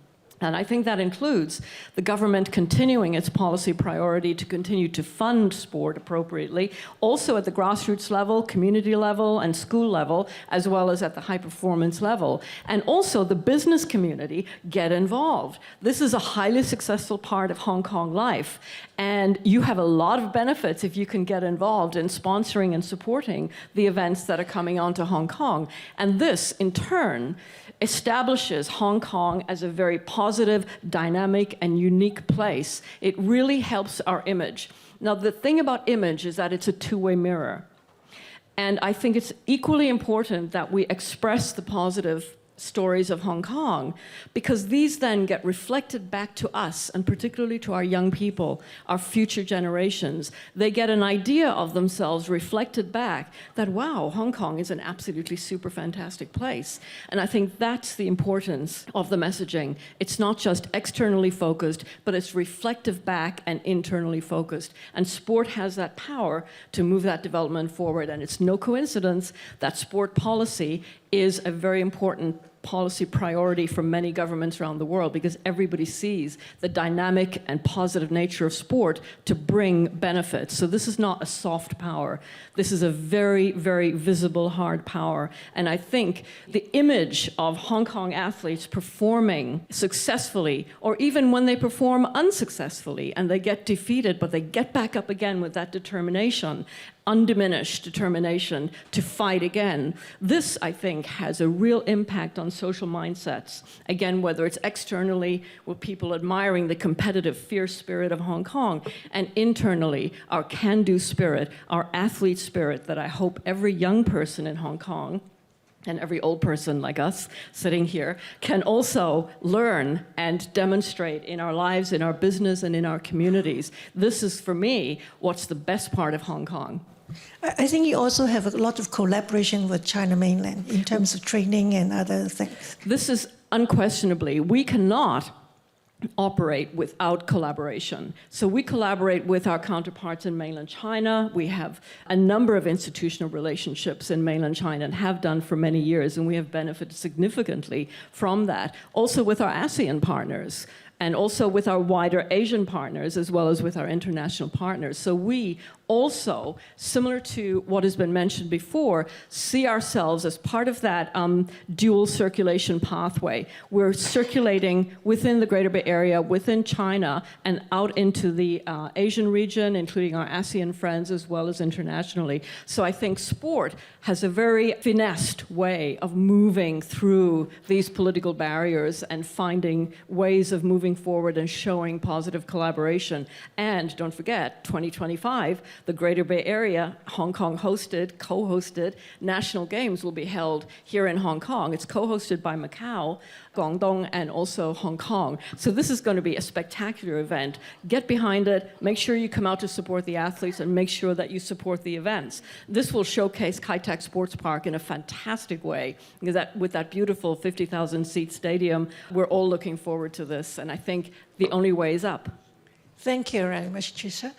And I think that includes the government continuing its policy priority to continue to fund sport appropriately, also at the grassroots level, community level, and school level, as well as at the high-performance level. And also the business community get involved. This is a highly successful part of Hong Kong life, and you have a lot of benefits if you can get involved in sponsoring and supporting the events that are coming onto Hong Kong. And this, in turn, establishes Hong Kong as a very positive, dynamic, and unique place. It really helps our image. Now, the thing about image is that it's a two-way mirror. And I think it's equally important that we express the positive stories of Hong Kong, because these then get reflected back to us, and particularly to our young people, our future generations. They get an idea of themselves reflected back that, wow, Hong Kong is an absolutely super fantastic place. And I think that's the importance of the messaging. It's not just externally focused, but it's reflective back and internally focused. And sport has that power to move that development forward. And it's no coincidence that sport policy is a very important policy priority for many governments around the world, because everybody sees the dynamic and positive nature of sport to bring benefits. So this is not a soft power. This is a very, very visible hard power. And I think the image of Hong Kong athletes performing successfully, or even when they perform unsuccessfully and they get defeated, but they get back up again with that determination, undiminished determination to fight again. This, I think, has a real impact on social mindsets. Again, whether it's externally with people admiring the competitive, fierce spirit of Hong Kong, and internally, our can-do spirit, our athlete spirit that I hope every young person in Hong Kong and every old person like us sitting here can also learn and demonstrate in our lives, in our business, and in our communities. This is, for me, what's the best part of Hong Kong. I think you also have a lot of collaboration with China mainland in terms of training and other things. This is unquestionably, we cannot operate without collaboration. So we collaborate with our counterparts in mainland China. We have a number of institutional relationships in mainland China and have done for many years, and we have benefited significantly from that. Also with our ASEAN partners, and also with our wider Asian partners, as well as with our international partners. So we also, similar to what has been mentioned before, see ourselves as part of that dual circulation pathway. We're circulating within the Greater Bay Area, within China, and out into the Asian region, including our ASEAN friends, as well as internationally. So I think sport has a very finessed way of moving through these political barriers and finding ways of moving forward and showing positive collaboration. And don't forget, 2025, the Greater Bay Area, Hong Kong hosted, co-hosted, National Games will be held here in Hong Kong. It's co-hosted by Macau, Guangdong, and also Hong Kong. So this is going to be a spectacular event. Get behind it, make sure you come out to support the athletes, and make sure that you support the events. This will showcase Kai Tak Sports Park in a fantastic way, because with that beautiful 50,000 seat stadium, we're all looking forward to this, and I think the only way is up. Thank you very much, Trisha.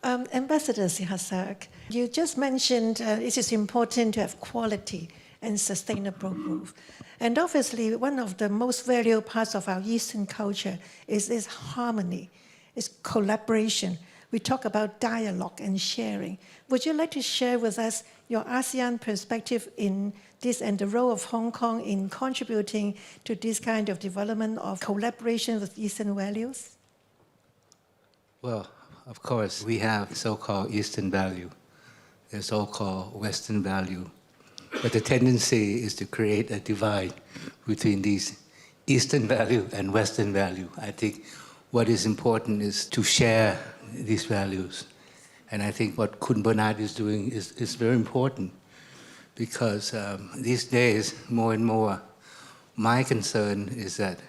Ambassador HKSAR, you just mentioned it is important to have quality and sustainable growth. And obviously, one of the most valuable parts of our Eastern culture is harmony, is collaboration. We talk about dialogue and sharing. Would you like to share with us your ASEAN perspective in this and the role of Hong Kong in contributing to this kind of development of collaboration with Eastern values? Well, of course, we have so-called Eastern value, the so-called Western value. But the tendency is to create a divide between these Eastern value and Western value. I think what is important is to share these values. And I think what Kun Bernard is doing is very important, because these days, more and more, my concern is that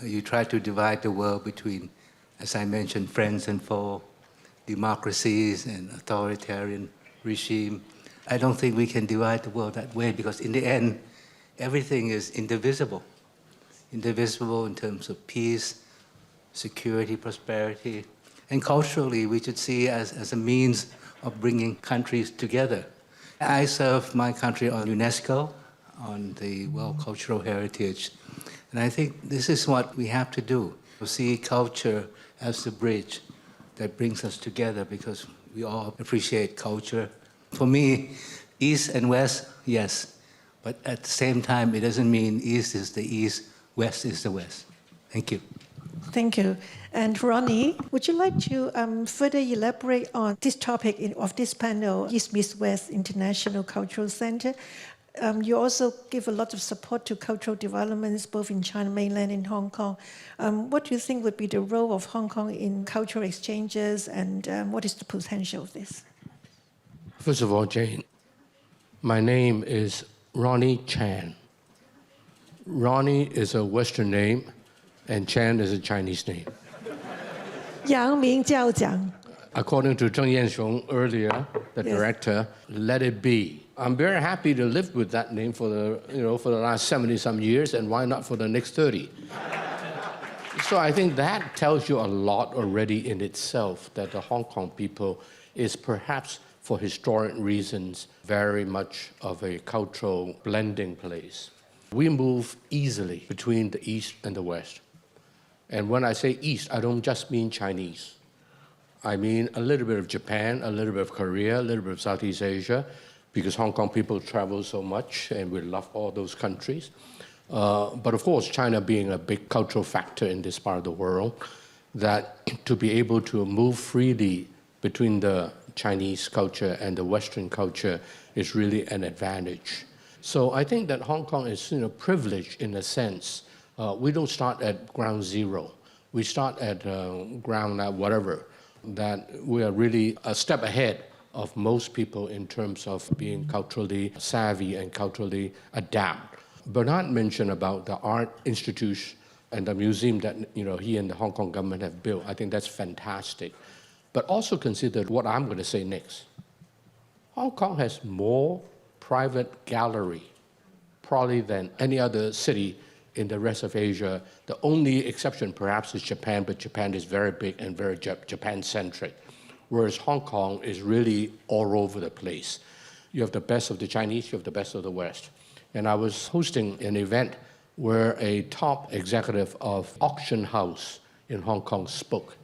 you try to divide the world between, as I mentioned, friends and foe, democracies and authoritarian regime. I don't think we can divide the world that way, because in the end, everything is indivisible. Indivisible in terms of peace, security, prosperity. And culturally, we should see it as a means of bringing countries together. I serve my country on UNESCO, on the World Cultural Heritage. And I think this is what we have to do. See culture as the bridge that brings us together, because we all appreciate culture. For me, East and West, yes. But at the same time, it doesn't mean East is the East, West is the West. Thank you. Thank you. And Ronnie, would you like to further elaborate on this topic of this panel, East Meets West International Cultural Center? You also give a lot of support to cultural developments, both in China mainland and Hong Kong. What do you think would be the role of Hong Kong in cultural exchanges, and what is the potential of this? First of all, Jane, my name is Ronnie Chan. Ronnie is a Western name, and Chan is a Chinese name. 扬名教长. According to Zheng Yanxiong earlier, the director, let it be. I'm very happy to live with that name for the last 70-some years, and why not for the next 30? So I think that tells you a lot already in itself, that the Hong Kong people is perhaps, for historic reasons, very much of a cultural blending place. We move easily between the East and the West. And when I say East, I don't just mean Chinese. I mean a little bit of Japan, a little bit of Korea, a little bit of Southeast Asia, because Hong Kong people travel so much and we love all those countries. But of course, China being a big cultural factor in this part of the world, that to be able to move freely between the Chinese culture and the Western culture is really an advantage. So I think that Hong Kong is privileged in a sense. We don't start at ground zero. We start at ground whatever, that we are really a step ahead of most people in terms of being culturally savvy and culturally adapt. Bernard mentioned about the art institute and the museum that he and the Hong Kong government have built. I think that's fantastic. But also consider what I'm going to say next. Hong Kong has more private gallery probably than any other city in the rest of Asia. The only exception perhaps is Japan, but Japan is very big and very Japan-centric, whereas Hong Kong is really all over the place. You have the best of the Chinese, you have the best of the West. And I was hosting an event where a top executive of auction house in Hong Kong spoke.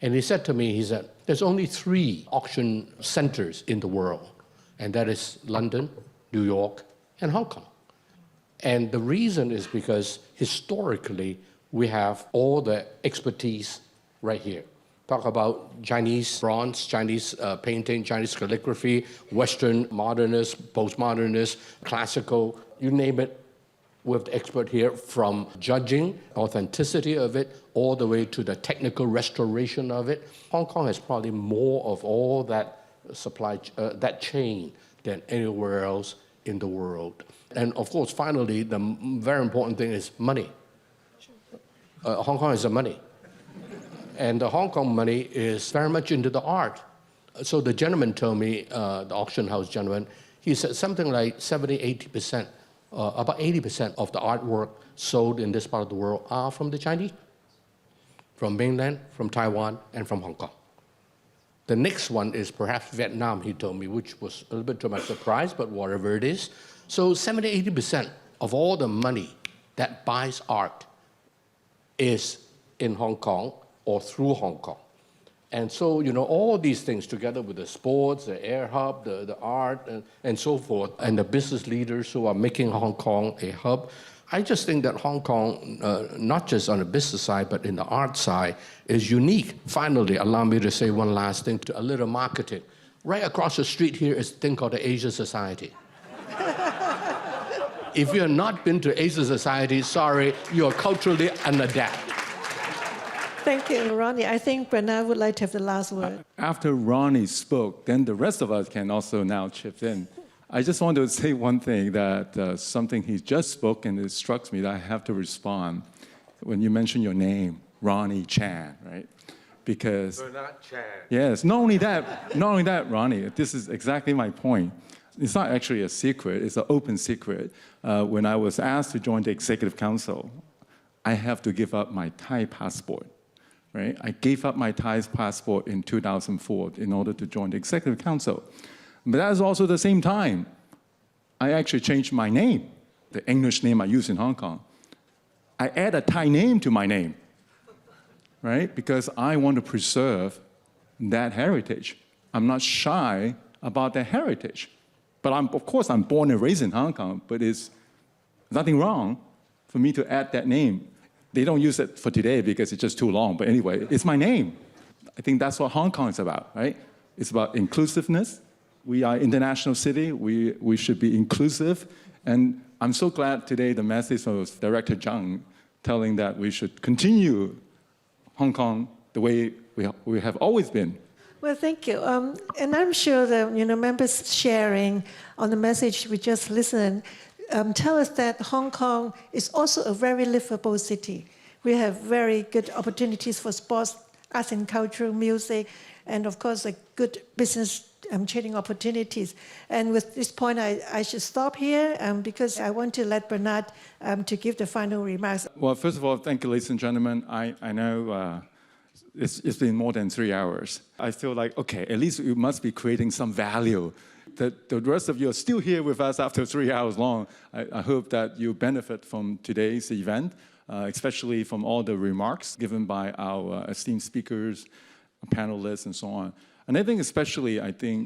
And he said to me, he said, there's only 3 auction centers in the world, and that is London, New York, and Hong Kong. And the reason is because historically, we have all the expertise right here. Talk about Chinese bronze, Chinese painting, Chinese calligraphy, Western, modernist, postmodernist, classical, you name it. We have the expert here from judging authenticity of it all the way to the technical restoration of it. Hong Kong has probably more of all that that chain than anywhere else in the world. And of course, finally, the very important thing is money. Hong Kong is the money. And the Hong Kong money is very much into the art. So the gentleman told me, the auction house gentleman, he said something like 70, 80%, about 80% of the artwork sold in this part of the world are from the Chinese, from mainland, from Taiwan, and from Hong Kong. The next one is perhaps Vietnam, he told me, which was a little bit to my surprise, but whatever it is. So 70, 80% of all the money that buys art is in Hong Kong or through Hong Kong. And so, all these things together with the sports, the air hub, the art, and so forth, and the business leaders who are making Hong Kong a hub, I just think that Hong Kong, not just on the business side, but in the art side, is unique. Finally, allow me to say one last thing, a little marketing. Right across the street here is a thing called the Asia Society. If you have not been to Asia Society, sorry, you are culturally unadapted. Thank you, Ronnie. I think Bernard would like to have the last word. After Ronnie spoke, then the rest of us can also now chip in. I just want to say one thing, that something he just spoke, and it struck me that I have to respond. When you mention your name, Ronnie Chan, right? Because Bernard Chan. Yes, not only that, Ronnie, this is exactly my point. It's not actually a secret, it's an open secret. When I was asked to join the Executive Council, I have to give up my Thai passport, right? I gave up my Thai passport in 2004 in order to join the Executive Council. But that is also the same time, I actually changed my name, the English name I use in Hong Kong. I add a Thai name to my name, right? Because I want to preserve that heritage. I'm not shy about that heritage. But of course, I'm born and raised in Hong Kong, but it's nothing wrong for me to add that name. They don't use it for today because it's just too long, but anyway, it's my name. I think that's what Hong Kong is about, right? It's about inclusiveness. We are an international city. We should be inclusive. And I'm so glad today the message was Director Zhang telling that we should continue Hong Kong the way we have always been. Well, thank you. And I'm sure that members sharing on the message we just listened, tell us that Hong Kong is also a very livable city. We have very good opportunities for sports, arts and culture, music, and of course, a good business trading opportunities. And with this point, I should stop here because I want to let Bernard to give the final remarks. Well, first of all, thank you, ladies and gentlemen. I know it's been more than 3 hours. I feel like, okay, at least you must be creating some value. The rest of you are still here with us after 3 hours long. I hope that you benefit from today's event, especially from all the remarks given by our esteemed speakers, panelists, and so on. And I think especially,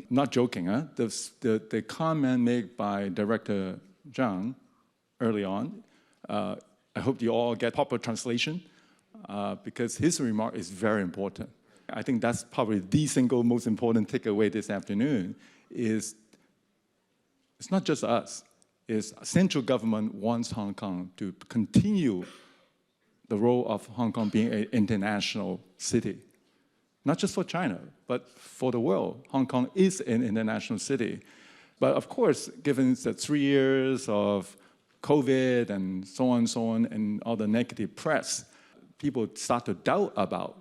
not joking, the comment made by Director Zhang early on, I hope you all get proper translation because his remark is very important. I think that's probably the single most important takeaway this afternoon is it's not just us, it's central government wants Hong Kong to continue the role of Hong Kong being an international city. Not just for China, but for the world. Hong Kong is an international city. But of course, given the 3 years of COVID and so on, and all the negative press, people start to doubt about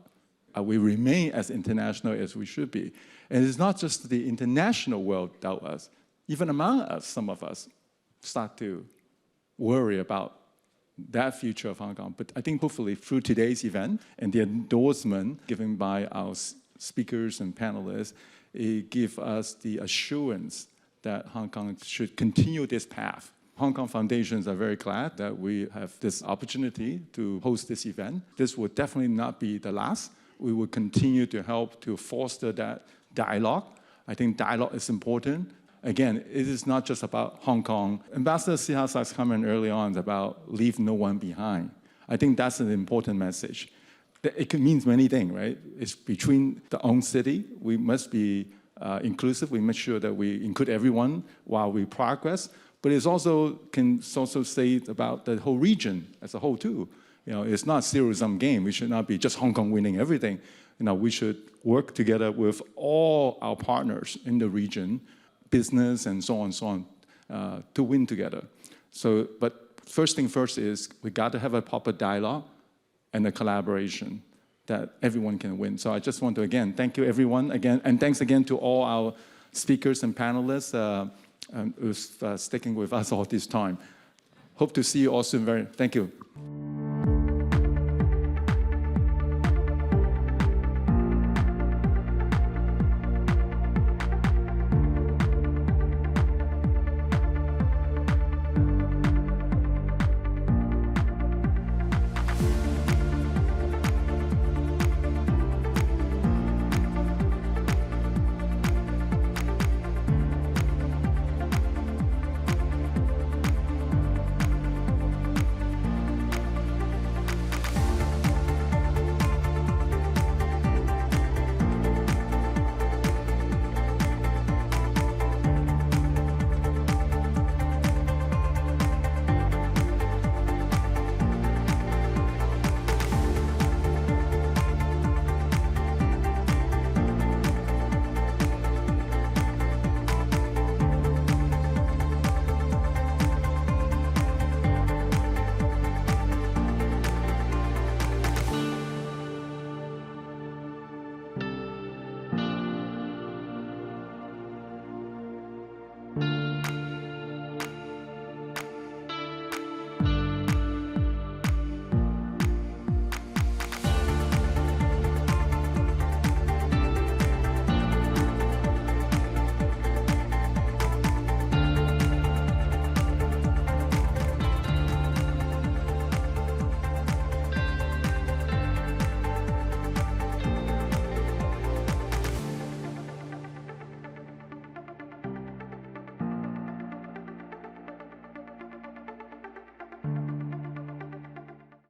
we remain as international as we should be. And it's not just the international world doubt us. Even among us, some of us start to worry about that future of Hong Kong. But I think hopefully through today's event and the endorsement given by our speakers and panelists, it gives us the assurance that Hong Kong should continue this path. Hong Kong Foundations are very glad that we have this opportunity to host this event. This will definitely not be the last. We will continue to help to foster that dialogue. I think dialogue is important. Again, it is not just about Hong Kong. Ambassador Sihasa's comment early on is about leave no one behind. I think that's an important message. It means many things, right? It's between the own city. We must be inclusive. We make sure that we include everyone while we progress. But it also can also say about the whole region as a whole too. It's not a zero-sum game. We should not be just Hong Kong winning everything. We should work together with all our partners in the region, business and so on, to win together. But first thing first is we got to have a proper dialogue and a collaboration that everyone can win. So I just want to, again, thank you everyone again, and thanks again to all our speakers and panelists who's sticking with us all this time. Hope to see you all soon. Thank you.